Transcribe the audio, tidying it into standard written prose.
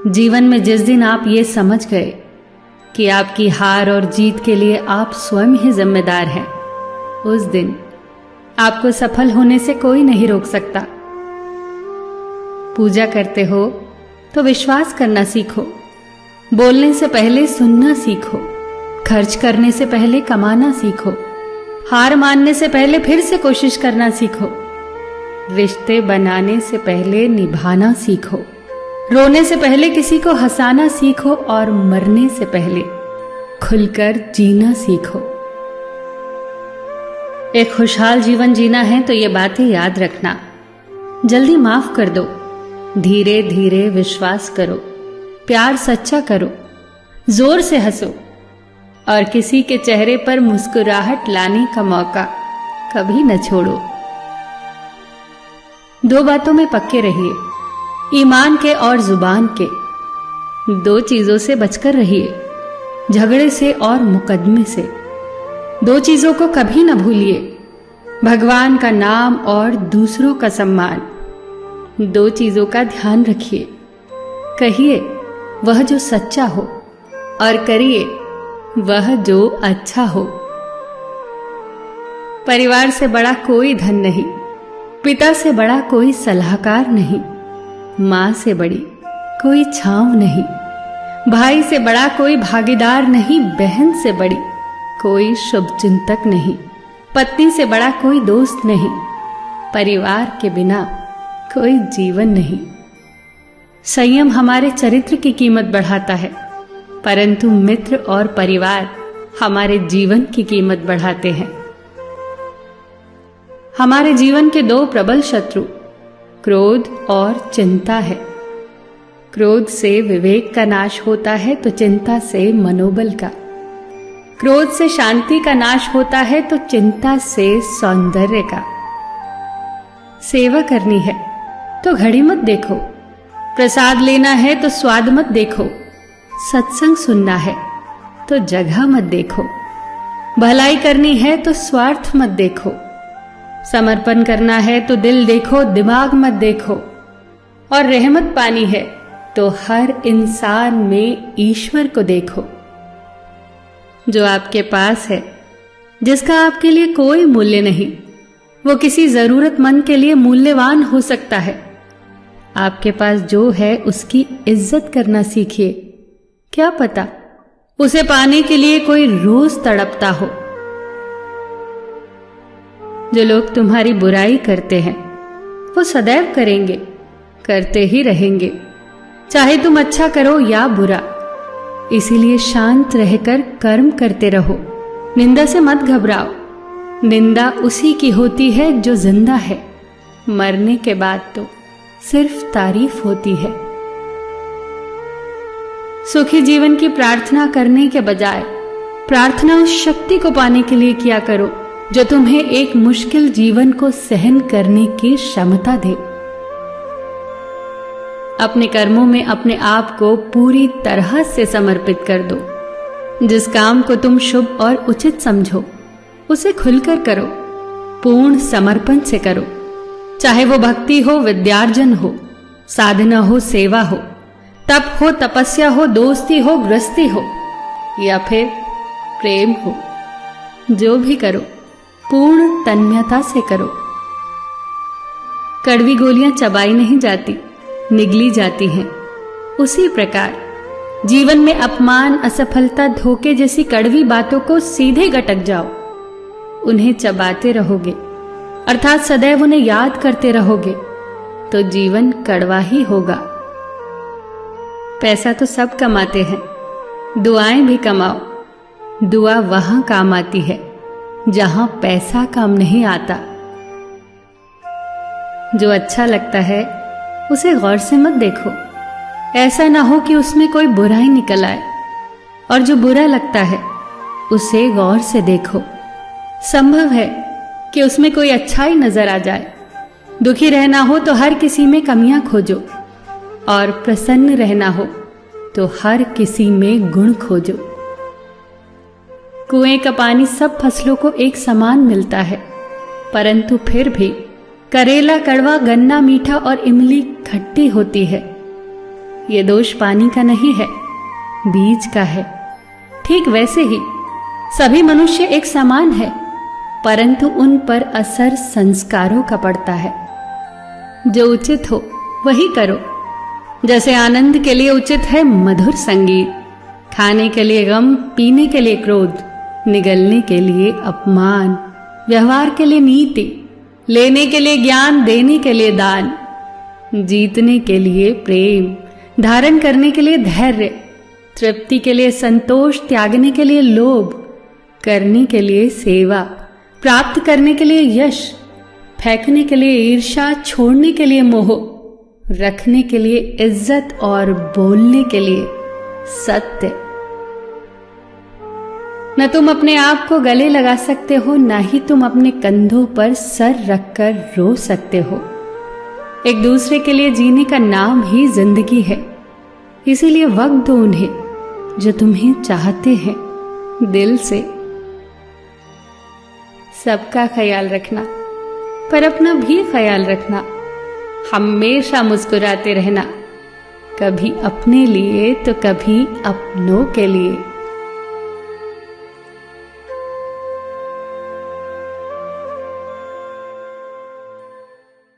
जीवन में जिस दिन आप ये समझ गए कि आपकी हार और जीत के लिए आप स्वयं ही जिम्मेदार हैं, उस दिन आपको सफल होने से कोई नहीं रोक सकता। पूजा करते हो तो विश्वास करना सीखो, बोलने से पहले सुनना सीखो, खर्च करने से पहले कमाना सीखो, हार मानने से पहले फिर से कोशिश करना सीखो, रिश्ते बनाने से पहले निभाना सीखो, रोने से पहले किसी को हंसाना सीखो और मरने से पहले खुलकर जीना सीखो। एक खुशहाल जीवन जीना है तो ये बातें याद रखना। जल्दी माफ कर दो, धीरे धीरे विश्वास करो, प्यार सच्चा करो, जोर से हंसो और किसी के चेहरे पर मुस्कुराहट लाने का मौका कभी न छोड़ो। दो बातों में पक्के रहिए, ईमान के और जुबान के। दो चीजों से बचकर रहिए, झगड़े से और मुकदमे से। दो चीजों को कभी न भूलिए, भगवान का नाम और दूसरों का सम्मान। दो चीजों का ध्यान रखिए, कहिए वह जो सच्चा हो और करिए वह जो अच्छा हो। परिवार से बड़ा कोई धन नहीं, पिता से बड़ा कोई सलाहकार नहीं, मां से बड़ी कोई छांव नहीं, भाई से बड़ा कोई भागीदार नहीं, बहन से बड़ी कोई शुभचिंतक नहीं, पत्नी से बड़ा कोई दोस्त नहीं, परिवार के बिना कोई जीवन नहीं। संयम हमारे चरित्र की कीमत बढ़ाता है, परंतु मित्र और परिवार हमारे जीवन की कीमत बढ़ाते हैं। हमारे जीवन के दो प्रबल शत्रु क्रोध और चिंता है। क्रोध से विवेक का नाश होता है तो चिंता से मनोबल का। क्रोध से शांति का नाश होता है तो चिंता से सौंदर्य का। सेवा करनी है तो घड़ी मत देखो, प्रसाद लेना है तो स्वाद मत देखो, सत्संग सुनना है तो जगह मत देखो, भलाई करनी है तो स्वार्थ मत देखो, समर्पण करना है तो दिल देखो, दिमाग मत देखो, और रहमत पानी है तो हर इंसान में ईश्वर को देखो। जो आपके पास है, जिसका आपके लिए कोई मूल्य नहीं, वो किसी जरूरतमंद के लिए मूल्यवान हो सकता है। आपके पास जो है उसकी इज्जत करना सीखिए, क्या पता उसे पाने के लिए कोई रोज तड़पता हो। जो लोग तुम्हारी बुराई करते हैं वो सदैव करेंगे, करते ही रहेंगे, चाहे तुम अच्छा करो या बुरा। इसीलिए शांत रहकर कर्म करते रहो, निंदा से मत घबराओ। निंदा उसी की होती है जो जिंदा है, मरने के बाद तो सिर्फ तारीफ होती है। सुखी जीवन की प्रार्थना करने के बजाय प्रार्थना उस शक्ति को पाने के लिए किया करो जो तुम्हें एक मुश्किल जीवन को सहन करने की क्षमता दे। अपने कर्मों में अपने आप को पूरी तरह से समर्पित कर दो। जिस काम को तुम शुभ और उचित समझो उसे खुलकर करो, पूर्ण समर्पण से करो। चाहे वो भक्ति हो, विद्यार्जन हो, साधना हो, सेवा हो, तप हो, तपस्या हो, दोस्ती हो, गृहस्थी हो या फिर प्रेम हो, जो भी करो पूर्ण तन्मयता से करो। कड़वी गोलियां चबाई नहीं जाती, निगली जाती हैं। उसी प्रकार जीवन में अपमान, असफलता, धोखे जैसी कड़वी बातों को सीधे गटक जाओ। उन्हें चबाते रहोगे, अर्थात सदैव उन्हें याद करते रहोगे, तो जीवन कड़वा ही होगा। पैसा तो सब कमाते हैं, दुआएं भी कमाओ। दुआ वहां काम आती है जहां पैसा काम नहीं आता। जो अच्छा लगता है उसे गौर से मत देखो, ऐसा ना हो कि उसमें कोई बुराई निकल आए, और जो बुरा लगता है उसे गौर से देखो। संभव है कि उसमें कोई अच्छाई नजर आ जाए। दुखी रहना हो तो हर किसी में कमियां खोजो, और प्रसन्न रहना हो तो हर किसी में गुण खोजो। कुएं का पानी सब फसलों को एक समान मिलता है, परंतु फिर भी करेला कड़वा, गन्ना मीठा और इमली खट्टी होती है। ये दोष पानी का नहीं है, बीज का है। ठीक वैसे ही सभी मनुष्य एक समान है, परंतु उन पर असर संस्कारों का पड़ता है। जो उचित हो वही करो। जैसे आनंद के लिए उचित है मधुर संगीत, खाने के लिए गम, पीने के लिए क्रोध, निगलने के लिए अपमान, व्यवहार के लिए नीति, लेने के लिए ज्ञान, देने के लिए दान, जीतने के लिए प्रेम, धारण करने के लिए धैर्य, तृप्ति के लिए संतोष, त्यागने के लिए लोभ, करने के लिए सेवा, प्राप्त करने के लिए यश, फेंकने के लिए ईर्ष्या, छोड़ने के लिए मोह, रखने के लिए इज्जत और बोलने के लिए सत्य। न तुम अपने आप को गले लगा सकते हो, न ही तुम अपने कंधों पर सर रखकर रो सकते हो। एक दूसरे के लिए जीने का नाम ही जिंदगी है। इसीलिए वक्त दो उन्हें जो तुम्हें चाहते हैं दिल से। सबका ख्याल रखना, पर अपना भी ख्याल रखना। हमेशा मुस्कुराते रहना, कभी अपने लिए तो कभी अपनों के लिए।